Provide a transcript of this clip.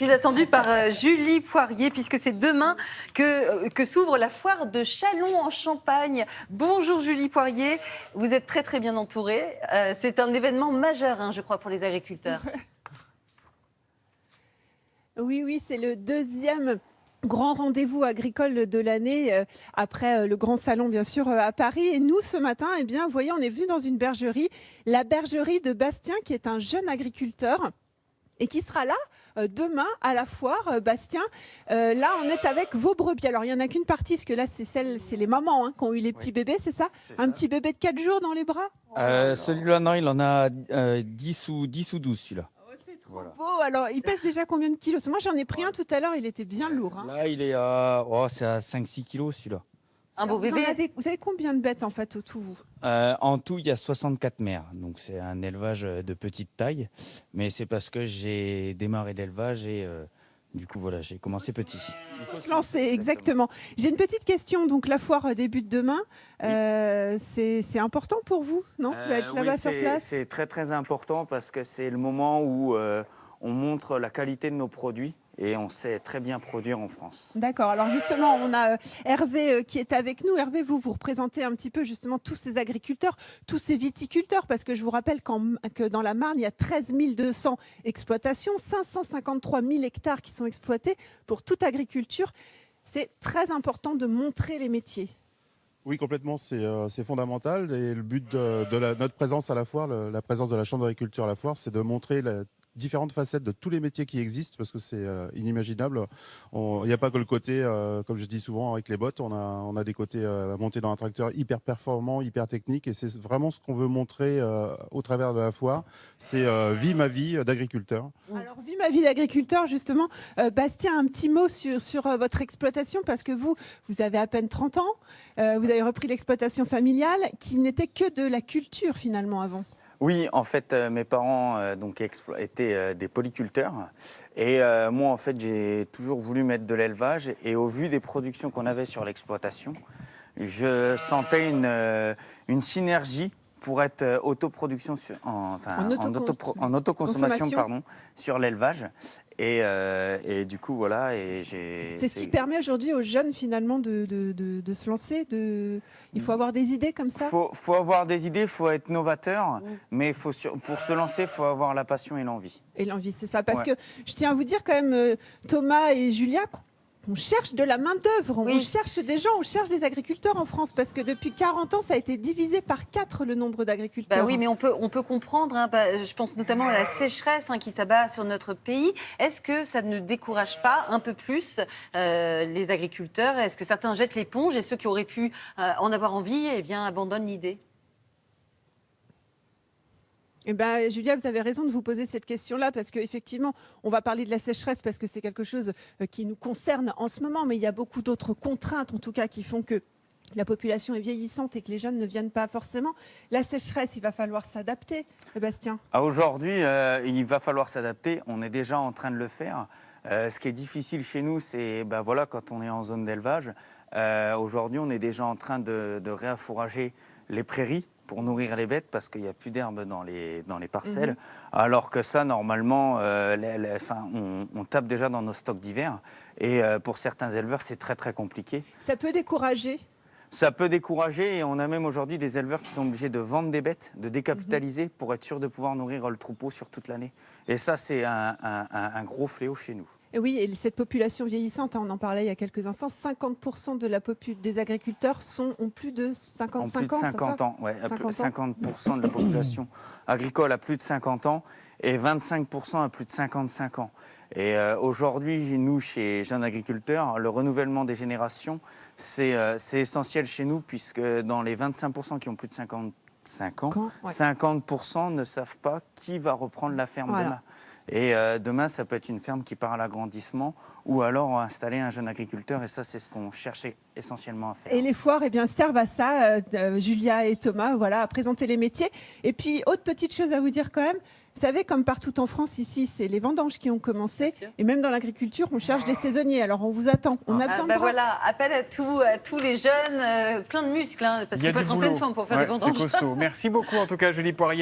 suis attendue par Julie Poirier, puisque c'est demain que s'ouvre la foire de Châlons en Champagne. Bonjour Julie Poirier, vous êtes très très bien entourée. C'est un événement majeur, je crois, pour les agriculteurs. Oui, c'est le deuxième grand rendez-vous agricole de l'année, après le grand salon bien sûr à Paris. Et nous ce matin, vous voyez, on est venu dans une bergerie, la bergerie de Bastien, qui est un jeune agriculteur et qui sera là demain à la foire. Bastien, là on est avec vos brebis. Alors il n'y en a qu'une partie, parce que là c'est les mamans qui ont eu les petits bébés, c'est ça? Un petit bébé de 4 jours dans les bras? Celui-là, non, il en a 10 ou 12 celui-là. Voilà. Beau. Alors, il pèse déjà combien de kilos? Moi, j'en ai pris un tout à l'heure, il était bien lourd. Là, il est c'est à 5-6 kilos celui-là. Un beau bébé. Vous avez combien de bêtes en fait au tout, vous? En tout, il y a 64 mères. Donc, c'est un élevage de petite taille. Mais c'est parce que j'ai démarré l'élevage et du coup, voilà, j'ai commencé petit. Il faut se lancer, exactement. J'ai une petite question. Donc, la foire débute demain. C'est important pour vous, non, d'être là-bas sur place? C'est très, très important parce que c'est le moment où on montre la qualité de nos produits. Et on sait très bien produire en France. D'accord. Alors justement, on a Hervé qui est avec nous. Hervé, vous représentez un petit peu justement tous ces agriculteurs, tous ces viticulteurs, parce que je vous rappelle que dans la Marne, il y a 13 200 exploitations, 553 000 hectares qui sont exploités pour toute agriculture. C'est très important de montrer les métiers. Oui, complètement, c'est fondamental. Et le but de notre présence à la foire, la présence de la Chambre d'agriculture à la foire, c'est de montrer différentes facettes de tous les métiers qui existent, parce que c'est inimaginable. Il n'y a pas que le côté, comme je dis souvent avec les bottes, on a des côtés montés dans un tracteur hyper performant, hyper technique, et c'est vraiment ce qu'on veut montrer au travers de la foire. C'est vie ma vie d'agriculteur. Alors, vie ma vie d'agriculteur, justement. Bastien, un petit mot sur votre exploitation, parce que vous avez à peine 30 ans, vous avez repris l'exploitation familiale, qui n'était que de la culture finalement avant. Oui, en fait, mes parents étaient des polyculteurs. Et moi, en fait, j'ai toujours voulu mettre de l'élevage. Et au vu des productions qu'on avait sur l'exploitation, je sentais une synergie pour être autoproduction, en autoconsommation sur l'élevage. Et du coup, voilà. C'est ce qui permet aujourd'hui aux jeunes, finalement, de se lancer. Il faut avoir des idées comme ça. Il faut avoir des idées, il faut être novateur. Mais pour se lancer, il faut avoir la passion et l'envie. Et l'envie, c'est ça. Parce que je tiens à vous dire quand même, Thomas et Julia, on cherche de la main-d'œuvre, on cherche des gens, on cherche des agriculteurs en France, parce que depuis 40 ans, ça a été divisé par 4 le nombre d'agriculteurs. Oui, mais on peut comprendre, je pense notamment à la sécheresse qui s'abat sur notre pays. Est-ce que ça ne décourage pas un peu plus les agriculteurs? Est-ce que certains jettent l'éponge et ceux qui auraient pu en avoir envie abandonnent l'idée? Julia, vous avez raison de vous poser cette question-là, parce qu'effectivement, on va parler de la sécheresse parce que c'est quelque chose qui nous concerne en ce moment, mais il y a beaucoup d'autres contraintes, en tout cas, qui font que la population est vieillissante et que les jeunes ne viennent pas forcément. La sécheresse, il va falloir s'adapter, Bastien. Aujourd'hui, il va falloir s'adapter. On est déjà en train de le faire. Ce qui est difficile chez nous, c'est quand on est en zone d'élevage. Aujourd'hui, on est déjà en train de réaffourager les prairies pour nourrir les bêtes, parce qu'il n'y a plus d'herbe dans les parcelles. Alors que ça, normalement, on tape déjà dans nos stocks d'hiver. Et pour certains éleveurs, c'est très, très compliqué. Ça peut décourager? Ça peut décourager, et on a même aujourd'hui des éleveurs qui sont obligés de vendre des bêtes, de décapitaliser pour être sûr de pouvoir nourrir le troupeau sur toute l'année. Et ça, c'est un gros fléau chez nous. Et oui, et cette population vieillissante, on en parlait il y a quelques instants, 50% des agriculteurs ont plus de 55 ans. Plus de 50 ans, oui. 50% de la population agricole a plus de 50 ans et 25% a plus de 55 ans. Et aujourd'hui, nous, chez Jeunes Agriculteurs, le renouvellement des générations, c'est essentiel chez nous, puisque dans les 25% qui ont plus de 55 ans, 50% ne savent pas qui va reprendre la ferme demain. Et demain, ça peut être une ferme qui part à l'agrandissement, ou alors installer un jeune agriculteur. Et ça, c'est ce qu'on cherchait essentiellement à faire. Et les foires servent à ça, Julia et Thomas, à présenter les métiers. Et puis, autre petite chose à vous dire quand même, vous savez, comme partout en France, ici, c'est les vendanges qui ont commencé. Et même dans l'agriculture, on cherche des saisonniers. Alors, on vous attend. On a besoin de bras. Appel à tous les jeunes, plein de muscles, parce qu'il faut être en pleine forme pour faire des vendanges. C'est costaud. Merci beaucoup, en tout cas, Julie Poirier.